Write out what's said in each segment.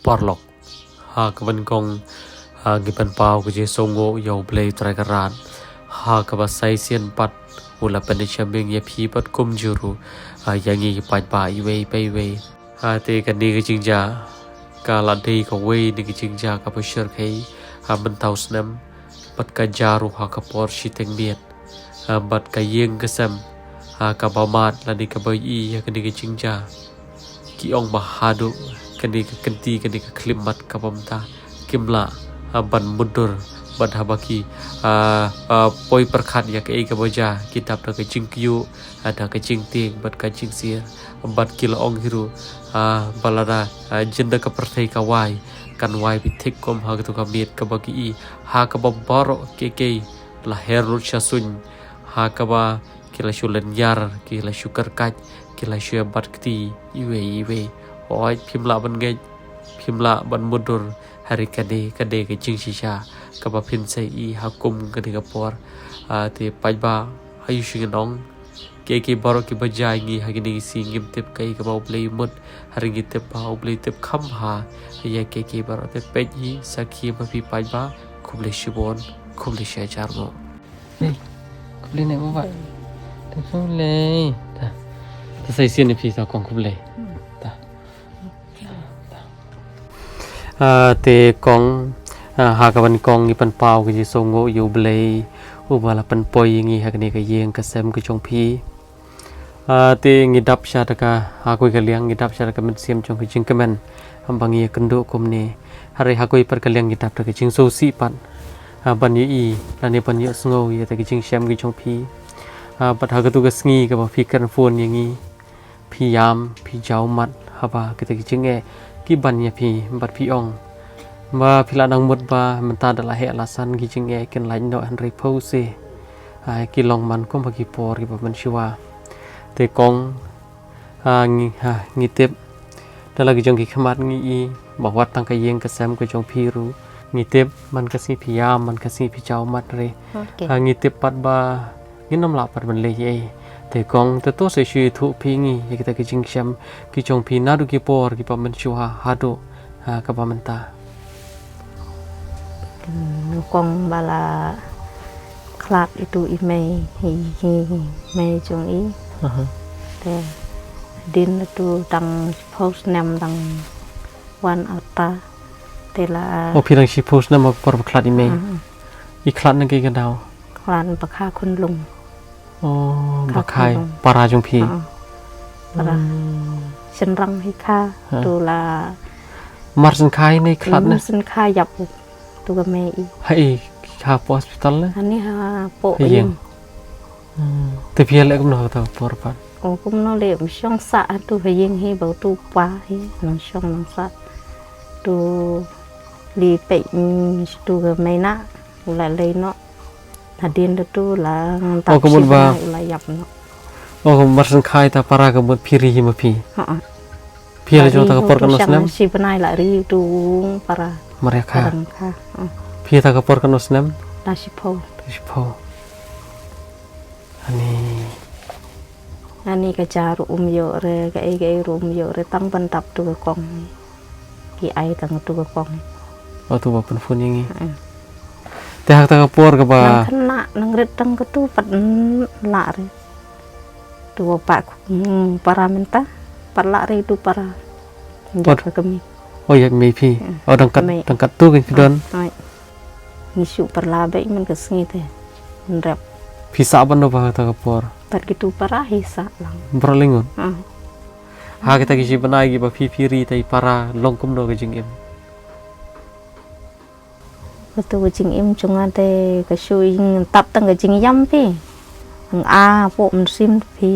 porlok ha kaban kong ha gipan pau ke je songo yo blei trakaran ha ka ba sai sian pat ula panichaming ye phi pat kum juru yangi pat ba iwe pai we ha te kan ni ke jingja ka la dei ka we ni ke jingja ka pasher kai ha ban tau snam pat ka jaru ha ka por shiteng miet bat ka yeng kesam ha ka ba mat la ni ka ba i ya ka ni ke jingja ki ong ba hadu kani ka kenti kani ka klimat ka pamta kimla ban mundur ban habaki poi perkhat ya ka ka boja kitab da ka jingkyu ada ka jingting bat ka jingsia bat kilo ong hiru balada jinda ka perthai ka wai kan wai bitik kom ha ka to ka miet ka baki i ha ka baro ke la heru chasun ha ka ba kila shulen yar kila shukar kaj kila shu bat kti iwe oi phimla ban nge phimla ban mundur hari kade ke jing shisha ka ba phin sai i hakum kade ka por te paiba ayu shingnong ke baro ki bajai ngi hagini singim tep kai ka ba play mut hari ngi tep ba play tep kham ha ya ke baro te peji sakhi ba pi paiba khuble shibon khuble sha charmo khuble ne ba ta khuble ta sai sin ni phi sa kong khuble te kong ha ka ban kong ni pan pau ki ji songo yu blei u bala pan poi ngi ha ni ka yeng ka sem ki chong phi te ngi dap sha ta ka ha koi ka liang ngi dap sha ta ka men sim chong ki jing kamen am bang ye kendo kum ni hari ha koi par ka liang ngi dap ta ki jing so si pan ban ye i la ni pan ye sngo ye ta ki jing sem ki chong phi bat ha ka tu ka sngi ka ba phi kan phone ye ngi phi yam phi jaw mat ha ba ki ta ki jing e ki ban ya phi bat phi ong ma phila nang mut ba menta dala he alasan ki jing e ken lain no han rei pose ki long man ko ma ki por ki ba man shiwa te kong ngi tep dala ki jong ki khamat ngi i ba wat tang ka yeng ka sam ko jong phi ru ngi tep man ka si phi yam man ka si phi chaw mat re ngi tep pat ba ngi nam la pat ban le ye te kong te to se shi thu phi ngi ye kita ki jing sham ki chong phi na du ki por ki pa man shu ha do ka pa man ta kong bala klat itu imei hi mei chung i te din itu tang post nam tang wan ata te la phi rang shi post nam por klat imei i klat na ki ka daw klan pa kha kun lung bakai para jong phi para sen rang hi kha tu la mar sen khai nei khat na sen kha yap tu ga me i hai kha hospital na ani ha po yin te phi le kum no ta por pa kum no le shong sa tu ha yin hi ba tu pa hi no shong no sa tu li pe tu ga me na la le no hadin tu la ta la yap no mar sen khai ta para ka mut phiri hi ma phi phi la jong ta ka por ka no snam si banai la ri tu para mereka phi ta ka por ka no snam ta si po ani ka jaru yo re ka rum yo re tang ban tap tu ka kong ki ai tang tu ka kong tu ba pen phun yang te hak ta ka por ka ba kena nang ret tang ka tu pat la re tu pa para menta par la re tu para jat ka kami ya me phi dang kat tu ki don ni su par la be man ka sngi te rap phi sa ban no ba ta ka por par gitu para hisa lang berlingun ha kita ki banai gi ba phi ri tai para long kum no ga jing em betul jing em chung ate ka shui tap tang ga jing yam pi ang a po sim phi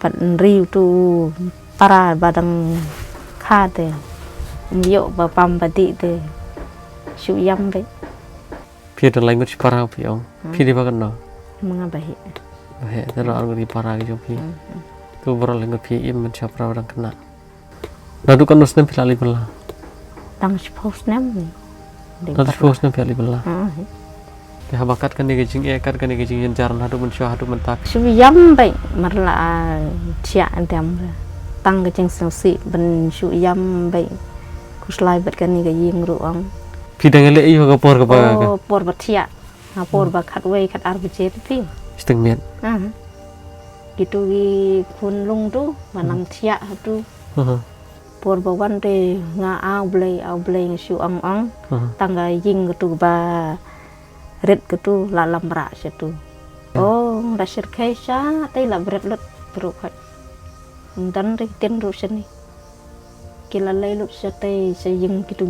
pat riu tu para badang kha te yo ba pam ba di te shu yam be phi dan lai ngut para phi ong phi di ba kan no mga bahi te ro ar di para gi jong phi tu bro lai ngut phi im man cha pra dang kana na du kan no snem phi la li bala tang post nam na du post nem phi li bala te habakat kan ni jing e kat kan ni jing jaran hadu man sha hadu man tak shu yam be mar la chia andam tăng cái chân sầu xị bên sụi yam vậy cú slide bật cái này cái gì ngủ ông Pidang ele iyo ka por ka ba ka. por bật thiệt por bật khát way khát ar bật chết phi Seteng miet. gitu gi kun lung tu manang thiệt tu por bậtวันde nga au blay shu ong tăng cái gì tu ba red cái tu là làm rạ sẽ tu đã sẽ khai sa đây là red lật bro khách dan ri ten ru seni kila lay lut sa tay sa yung kitu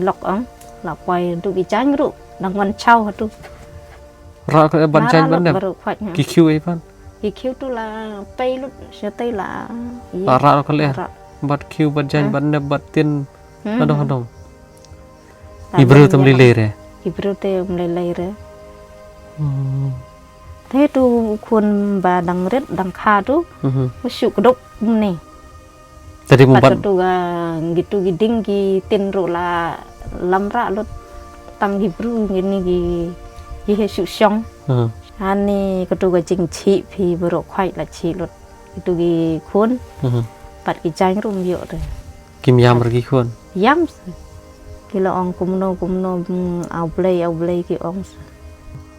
lok ang la quay tu ki chang ru dang man chau tu Ra ka ban chain ban dem. Ki kiu ai pan. ki khiu tu la pay lut sa tay la Ra ka le. Bat kiu ban chain ban dem bat tin adong. Ibru tam li le re. ibru te lay re thế tu khuôn bà đằng rết đằng kha tu có sự đốc này Tadi mumpat pada tu gitu giding gi tin ro la lamra lot tang Hebrew gini gi he su song ani ketu ga jing chi phi bro khwai la chi lot gitu gi khun pat gi chang rum yo de kim yam rgi khon. yam kila ong kumno au play ki ong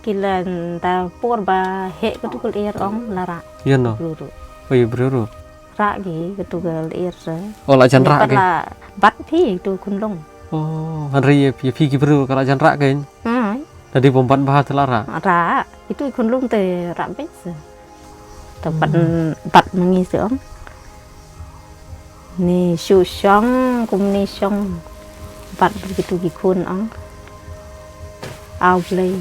kila ta por ba he ketu kul er ong lara Yen no. luru Oi bro. ra gi ketu ga er ra Oh la jan ra ke. bắt phi tu kun long Oh, hari ya pi ki bro ka la jan ra ke. Tadi bombat bah telara. ra itu kun long te ra bes ta bắt mangi se ong ni su song kum ni song bắt begitu gi kun ong au play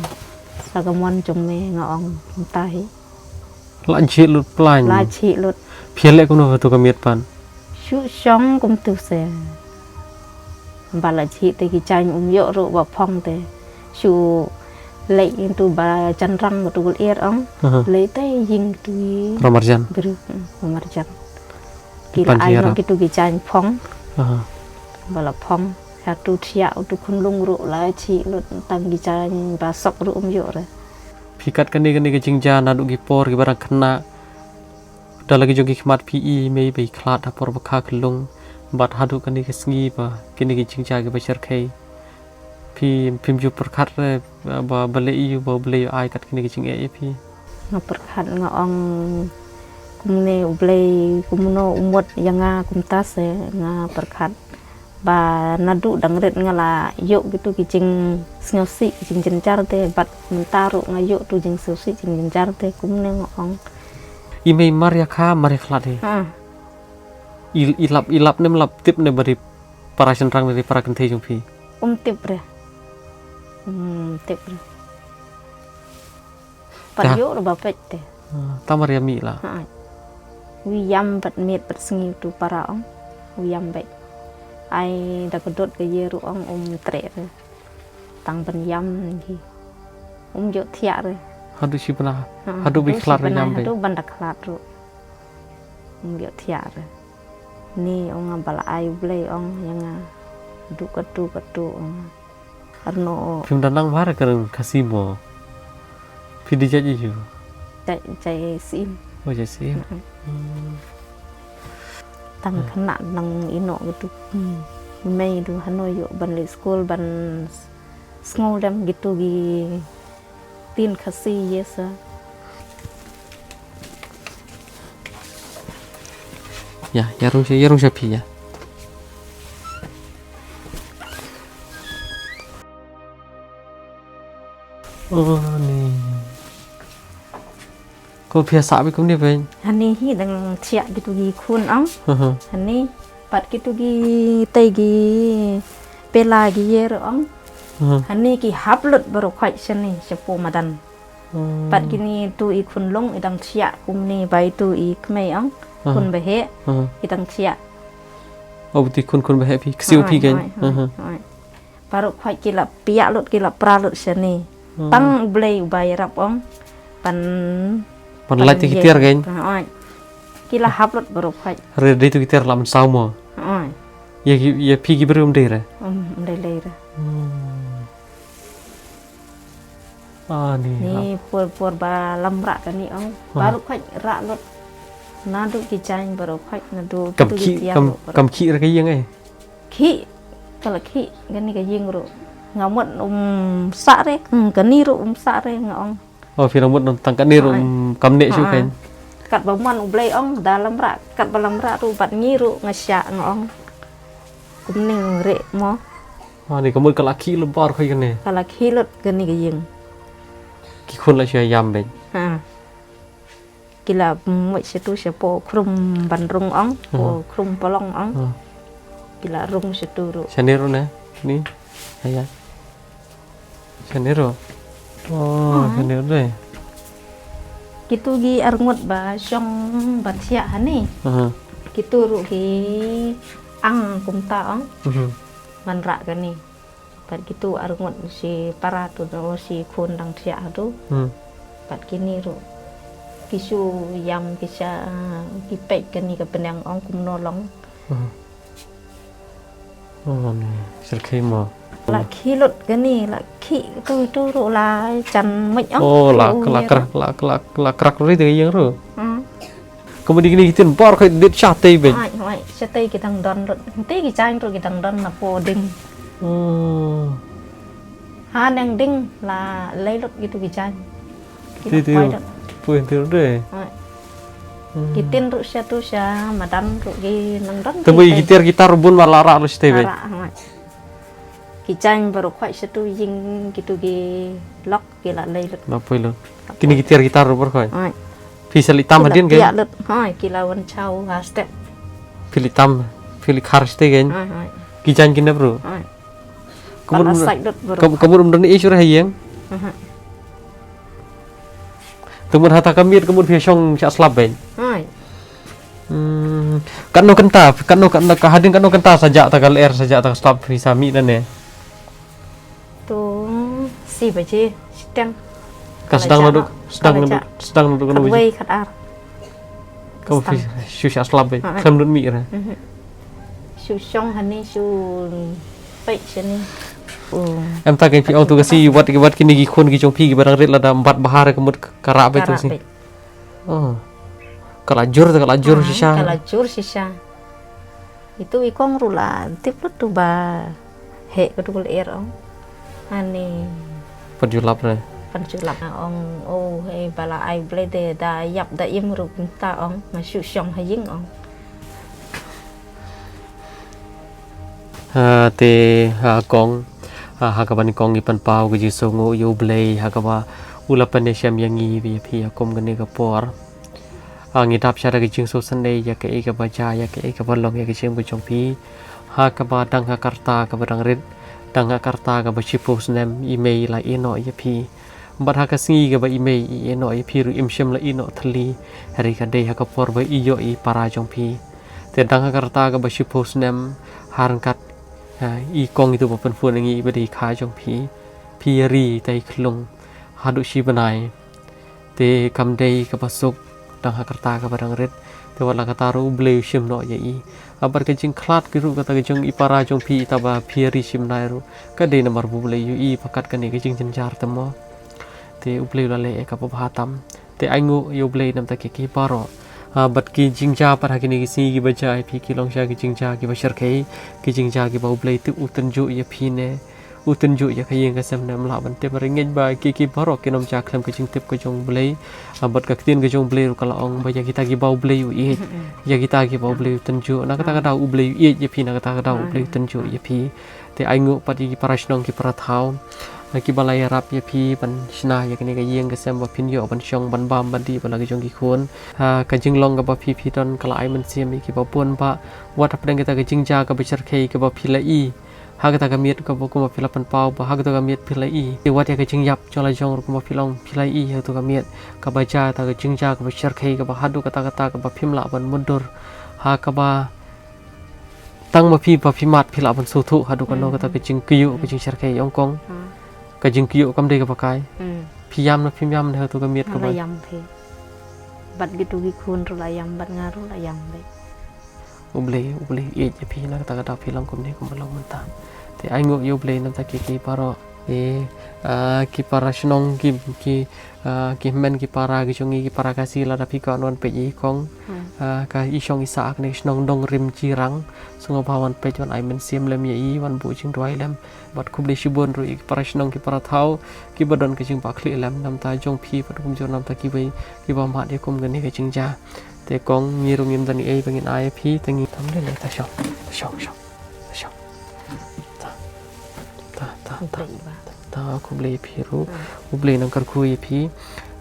sagamon trong me ngong tai La chi lut plan. la chi lut Phiel le kuno tu ka miet pan. su song kum tu se ba la chi te ki chang yo ro ba phong te su lei tu ba chan rang tu er ong lei te ying tu Ramarjan. beru marjan kila ai no ki tu ki chang phong ba la phong ha tu thia tu kun lung ro la chi lut tang ki chang ba sok ro yo re Pikat kani ke jingja na du gi por gi barang kena. Da lagi jogi khmat PE mei bei khlat ha por bakha klung bat hadu kani ke sngi ba kini gi jingja gi bachar khai. Phim ju perkhat re ba bale yu ba bale ai kat kini gi jing e phi. nga perkhat nga ong kumne ublei kumno umot yanga kumta se nga perkhat ba nadu dangret nga la yo gitu ki jing sngosi jing jenjar te bat mentaru nga yo tu jing susi jing jenjar te kumne nga ong I mei maria kha mari khlat he. Ilap nem lap tip ne bari para senrang dari para kenthe jung phi. tip re pat yo ro ba pet te Ta maria mi la. wi yam bat miet bat sngi tu para ong wi yam bai ai da kedot ke ye ru ong tre re tang ban yam ki yo thia re Hadu si pernah. Hadu bi khlat re nyam be. hadu ban da khlat ru yo thia re ni ong bala ai blei ong yanga du katu ong arno Phim danang mar kan kasimo. Phi di jaji ju. chạy sim Oh ja si. tăng khăn nặng nang ino gitu Mei du Hanoi yo ban le school ban school dam gitu gi tin khasi yes Ya, yarung sa phi ya. Oh ni. Ko biasa bi kum ni ben. hani hi dang chia gitu gi khun ong hani pat gitu gi tei gi pela gi yer ong hani ki haplut baru khwai seni sepo madan pat gini tu i khun long i dang chia kum ni bai tu i kmei ong khun be he i dang chia Oh ti kun ba happy. Ksiu phi gen. baru khwai ki la pia lut ki la pra lut seni tang blei bai rap ong pan Pan lai ti kitir gen. Kila haplut baru khwai Re de tu kitir lam sau mo. Ya phi gi berum de re. Lei ra Ah ni. ni por ba lam ra kan ni ong baru khwai ra lut nó đủ cái chanh bờ đầu khách nó đủ cầm khí cầm khí là cái gì ấy khí cái là khí cái này cái gì rồi ngáo mận xạ đấy cái ni rồi xạ đấy ngáo phi long mận tăng cái ni rồi cầm nệ chú cái cắt bông mận play ông dalam rak cắt dalam rak rồi bắt ni rồi ngasya ngáo cũng neng rệ mò này có một cái lá khí luôn bò khơi cái này cái là khí lật cái này cái gì cái khuôn là chơi yam vậy kila mọi sự tu sẽ po krum ban rung ong po krum polong ong kila rung sẽ tu rồi Chanero nè ní hay vậy Chanero Chanero đây gitu gi arngut ba song bat sia hani gitu ru gi ang kum ta ong man ra ka ni bat gitu arngut si para tu no si khun dang sia tu bat kini ru kisu yam kisa kipek kan ni ka penang ong kum nolong này sẽ khi mà là khi lột cái này là khi tôi rồi là chăn mệnh ong là crack rồi thì gì rồi kemudian ini kita bar kayak dit chate be ai chate kita thằng don rồi tí cái chanh rồi kita thằng don là po ding ha đang ding là lấy lột gitu cái chanh Puen tu deh. Kitin ru sia tu sia madan ru gi nang don. Temui gitar bun malara harus tebe. Kicang baru kuat satu jing gitu gi lock gila lay lut. Apa itu? Kini gitar baru kuat. Bisa litam hadin kan? Iya lut. Hai kilawan chau ha step. Filitam, filikar ste kan? Kicang kina bro. Kemudian ini isu rahayang. Temen hata kami kemudian biasong cak slab ben. Kan no kenta kahadin kan no kenta saja tagal air saja tagal slab bisa mi dan ne. Tu si baje sedang. Sedang duduk kan wei kat ar. Kau susah slab ben. Kan duduk mi ra. Susong hani su pek sini. Em ta cái ông tu cái gì vật cái này khuôn cái trong phi cái barang red là đam bat bahar cái một karak betul sih. Kalajur sisa. Itu ikong rula tip tu ba he kedul air ong. Ani penjulap re. Penjulap ong he bala ai blade da yap da im ru ta ong ma su song ha ying ong. Te kong hakaban kong ipan pau ke jisongo yo blay hakaba ulapan ne syam yangi vi phi akom gane ka por ngidap syara ke jing so sunday ya ke ka baca ya ke ka balong ya ke jing bu chong phi hakaba dang hakarta ka badang red dang hakarta ka ba chipo snem email la ino ya phi bat hakasingi ka ba email ino ya phi ru imshem la ino thli hari ka de hakapor ba iyo I para chong phi te dang hakarta ka ba chipo snem harangkat kong itu bukan pun lagi beri khai trong phi ri tay klung hadu shi banai te kam dei ka pasuk dang hakarta ka barang red te wala kata ru bleu shim no ye abar ke jing klat ke ru kata ke jong ipara jong phi taba phi ri shim nai ru ka dei nomor bu bleu I pakat ka ne ke jing janjar tamo te ubleu la le ka phatam te aingu yo bleu nam ta ke ki paro bat ki jingja par hakini ki si ki baca phi ki longsha ki jingja ki bashar khai ki jingja ki bau blai tu utanju ya phi ne utanju ya khayeng ka sam nam la ban te par ngej ba ki barok ki nom cha khlam ki jing tip ko jong blai bat ka tin ki jong blai ru kala ong ba ya kita ki bau blai u ya kita ki bau blai utanju na kata ka dau blai ya phi na kata ka dau blai utanju ya phi te aingu pat ki parashnong ki parathau ki balai rap ya phi ban shna ya kini ka yeng ka sem ba phin yo ban shong ban bam ban di ban la ki jong ki khon ka jing long ka ba phi don kala ai man siam ki ba pon ba wat apdang kita ka jing ja ka bachar khei ka ba phi la I ha ka ka miet ka ba ko ma phi la pan pau ba ha ka ka miet phi la I ti wat ya ka jing yap chola jong ko ma phi long phi la I ha to ka miet ka ba ja ta ka jing ja ka bachar khei ka ba hadu ka ta ka ba phim la ban mundur ha ka ba tang ma phi mat phi la ban su thu hadu ka no ka ta ka jing kiyu ka jing char khei ong kong ka jing kiyo kam dei ka pakai phiyam na tu ka miet ka ba yam phe bat gitu gi khun ru la yam bat ngaru la yam be uble e je phi na ta ka phi long kum ne kum long man ta te ai ngo yo ble nam ta ki paro ki para shnong ki men ki para ki chongi ki para kasi la dapi ka non pe yi kong ka i shong isa ak ne shnong dong rim chi rang sungo bawan pe jon ai men sim lem yi wan bu ching roi lem bat khub le shibon ru ki para shnong ki para thau ki badon ki ching pa khli lem nam ta jong phi pat kum jon nam ta ki bai ki ba ma de kum gan ni ka ching ja te kong ngi rung im dan ai bangin ai phi tangi tham le ta shong ta khub le phi ru khub le nang kar khu phi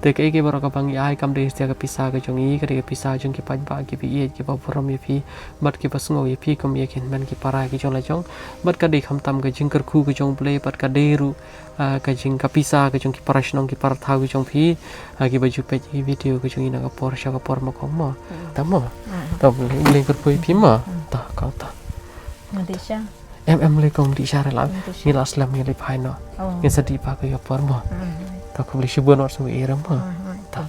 te ke baru ka bangi ai kam de stia ka pisa ka jongi ka de pisa jong ki pan ba ki bi ki ba phorom phi bat ki pasngo phi kam ye kin man ki para ki jong la jong bat ka de kham tam ka jing kar khu ka jong ple bat ka de ru ka jing ka pisa ka jong ki para shnong ki para tha ki jong phi ki ba ju pe ki video ka jong ina ka por sha ka por ma kong ma ta mo ta le kar khu phi ma ta ka ta Malaysia em le kong di share la ni la slam ni le phai no ni sa di pa ka yo por mo ta khub le shibon or su era ma ta